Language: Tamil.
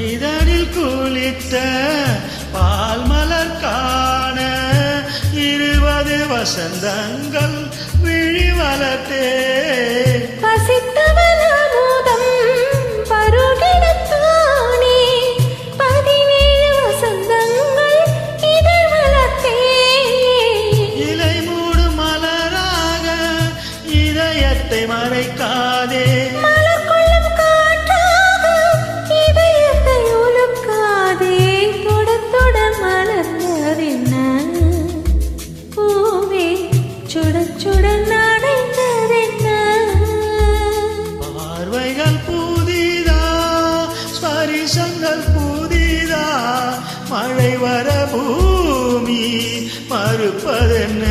பனிதனில் குளித்த பால் மலர் காண 20 வசந்தங்கள் விழி வளர்த்தே பசித்தவன் அமுதம் பருகிடத்தானே 17 வசந்தங்கள் இதழ் வளர்த்தே இலை மூடு மலராக இதயத்தை மறைக்காதே மலர் கொள்ளும் காற்றாக இதயத்தை உலுக்காதே தொட தொட மலர்ந்ததென்ன பூவே சுட சுட நனைந்ததென்ன பார்வைகள் புதிதா ஸ்பரிசங்கள் புதிதா மழை வர பூமி மறுப்பதென்ன